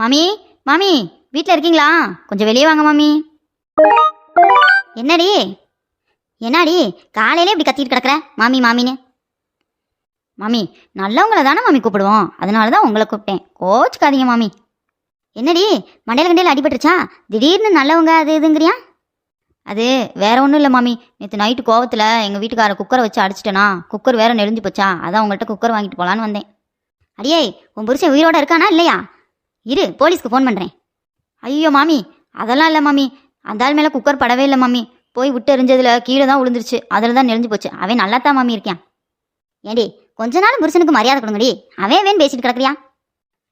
மாமி மாமி வீட்டில் இருக்கீங்களா? கொஞ்சம் வெளியே வாங்க மாமி. என்னடி என்னடி காலையிலே இப்படி கத்திட்டு கிடக்குற மாமி மாமின்னு? மாமி நல்லவங்கள தானே மாமி கூப்பிடுவோம், அதனால தான் உங்களை கூப்பிட்டேன், கோச்சுக்காதீங்க மாமி. என்னடி மண்டையில் கண்டையில் அடிபட்டுருச்சா? திடீர்னு நல்லவங்க அது இதுங்கிறியா? அது வேற ஒன்றும் இல்லை மாமி. நேற்று நைட்டு கோவத்தில் எங்கள் வீட்டுக்கார குக்கரை வச்சு அடிச்சிட்டேனா, குக்கர் வேற நெளிஞ்சு போச்சா, அதான் உங்கள்கிட்ட குக்கர் வாங்கிட்டு போகலான்னு வந்தேன். அடியே உன் புருஷன் உயிரோட இருக்கானா இல்லையா? இரு போலீஸ்க்கு ஃபோன் பண்ணுறேன். ஐயோ மாமி அதெல்லாம் இல்லை மாமி, அந்த ஆள் மேலே குக்கர் படவே இல்லை மாமி. போய் விட்டு எரிஞ்சதில் கீழே தான் விழுந்துருச்சு, அதில் தான் நெளிஞ்சு போச்சு. அவன் நல்லா தான் மாமி இருக்கான். ஏண்டி கொஞ்ச நாள் புருஷனுக்கு மரியாதை கொடுங்கடி, அவன் வேன் பேசிட்டு கிடக்குறியா?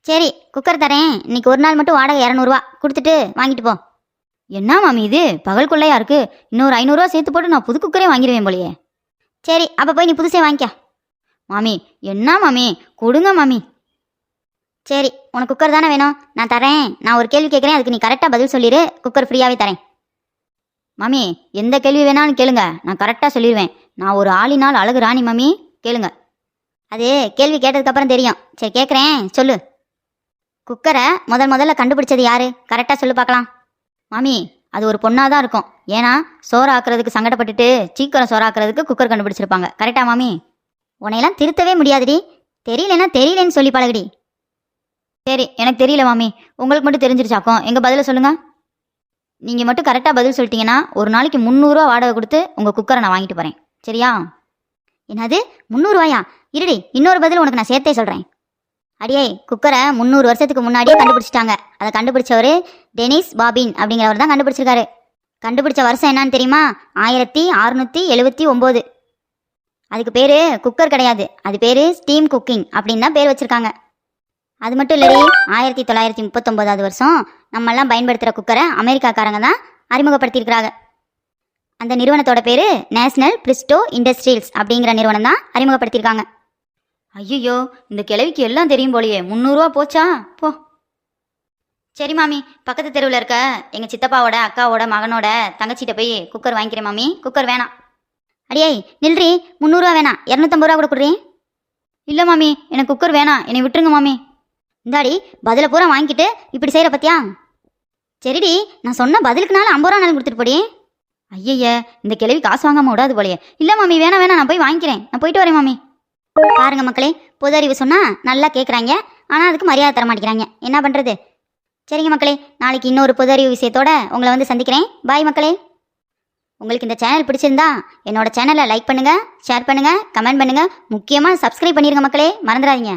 சரி குக்கர் தரேன், இன்னைக்கு ஒரு நாள் மட்டும் வாடகை 200 கொடுத்துட்டு வாங்கிட்டு போ. என்ன மாமி இது பகல்குள்ளையா இருக்கு? இன்னொரு 500 சேர்த்து போட்டு நான் புது குக்கரே வாங்கிடுவேன் போலையே. சரி அப்போ போய் நீ புதுசே வாங்கிக்க. மாமி என்ன மாமி கொடுங்க மாமி. சரி உனக்கு குக்கர் தானே வேணும், நான் தரேன். நான் ஒரு கேள்வி கேட்குறேன், அதுக்கு நீ கரெக்டாக பதில் சொல்லிடு, குக்கர் ஃப்ரீயாகவே தரேன். மாமி எந்த கேள்வி வேணாலும் கேளுங்க, நான் கரெக்டாக சொல்லிடுவேன். நான் ஒரு ஆளினால் அழகு ராணி மாமி, கேளுங்க. அது கேள்வி கேட்டதுக்கப்புறம் தெரியும். சரி கேட்குறேன் சொல்லு. குக்கரை முதல்ல கண்டுபிடிச்சது யாரு? கரெக்டாக சொல்லு பார்க்கலாம். மாமி அது ஒரு பொண்ணாக தான் இருக்கும், ஏன்னா சோறு ஆக்குறதுக்கு சங்கடப்பட்டுட்டு சீக்கிரம் சோறு ஆக்குறதுக்கு குக்கர் கண்டுபிடிச்சிருப்பாங்க. கரெக்டா மாமி? உன்னையெல்லாம் திருத்தவே முடியாதுடி, தெரியலன்னா தெரியலன்னு சொல்லி பழகுடி. சரி எனக்கு தெரியல மாமி, உங்களுக்கு மட்டும் தெரிஞ்சிருச்சாக்கும். எங்கள் பதிலை சொல்லுங்கள். நீங்கள் மட்டும் கரெக்டாக பதில் சொல்லிட்டீங்கன்னா ஒரு நாளைக்கு 300 வாடகை கொடுத்து உங்கள் குக்கரை நான் வாங்கிட்டு போகிறேன், சரியா? என்னது 300? இருடி இன்னொரு பதில் உனக்கு நான் சேர்த்தே சொல்கிறேன். அடியே குக்கரை 300 வருஷத்துக்கு முன்னாடியே கண்டுபிடிச்சிட்டாங்க. அதை கண்டுபிடிச்சவர் டெனிஸ் பாபின் அப்படிங்கிறவர் தான் கண்டுபிடிச்சிருக்காரு. கண்டுபிடிச்ச வருஷம் என்னன்னு தெரியுமா? 1679. அதுக்கு பேர் குக்கர் கிடையாது, அது பேர் ஸ்டீம் குக்கிங் அப்படின்னு தான் பேர் வச்சுருக்காங்க. அது மட்டும் இல்லடி, 1939 வருஷம் நம்மெல்லாம் பயன்படுத்துகிற குக்கரை அமெரிக்காக்காரங்க தான் அறிமுகப்படுத்தியிருக்கிறாங்க. அந்த நிறுவனத்தோட பேர் நேஷனல் பிரிஸ்டோ இண்டஸ்ட்ரீஸ் அப்படிங்கிற நிறுவனம் தான் அறிமுகப்படுத்தியிருக்காங்க. ஐயோ இந்த கிழவிக்கு எல்லாம் தெரியும் போலையே. 300 போச்சா போ. சரி மாமி, பக்கத்து தெருவில் இருக்க எங்கள் சித்தப்பாவோட அக்காவோட மகனோட தங்கச்சிட்ட போய் குக்கர் வாங்கிக்கிறேன் மாமி. குக்கர் வேணாம். அடியே நில்றி, 300 வேணாம், 250 கூட கொடுக்குறேன். இல்லை மாமி எனக்கு குக்கர் வேணாம், என்னை விட்டுருங்க மாமி. இந்தாடி பதிலை பூரா வாங்கிட்டு இப்படி செய்கிற பத்தியா? சரிடி நான் சொன்ன பதிலுக்குனால 50 நாள் கொடுத்துட்டு போடி. ஐயய்ய இந்த கிழவி காசு வாங்காமல் விடாது போலையே. இல்லை மாமி வேணாம் நான் போய் வாங்கிக்கிறேன், நான் போயிட்டு வரேன் மாமி. பாருங்க மக்களே, பொது அறிவு சொன்னால் நல்லா கேட்குறாங்க, ஆனால் அதுக்கு மரியாதை தர மாட்டேங்கிறாங்க, என்ன பண்ணுறது? சரிங்க மக்களே, நாளைக்கு இன்னொரு பொது அறிவு விஷயத்தோட உங்களை வந்து சந்திக்கிறேன். பாய் மக்களே. உங்களுக்கு இந்த சேனல் பிடிச்சிருந்தா என்னோட சேனலை லைக் பண்ணுங்கள், ஷேர் பண்ணுங்கள், கமெண்ட் பண்ணுங்கள், முக்கியமாக சப்ஸ்கிரைப் பண்ணிடுங்க மக்களே, மறந்துடாதீங்க.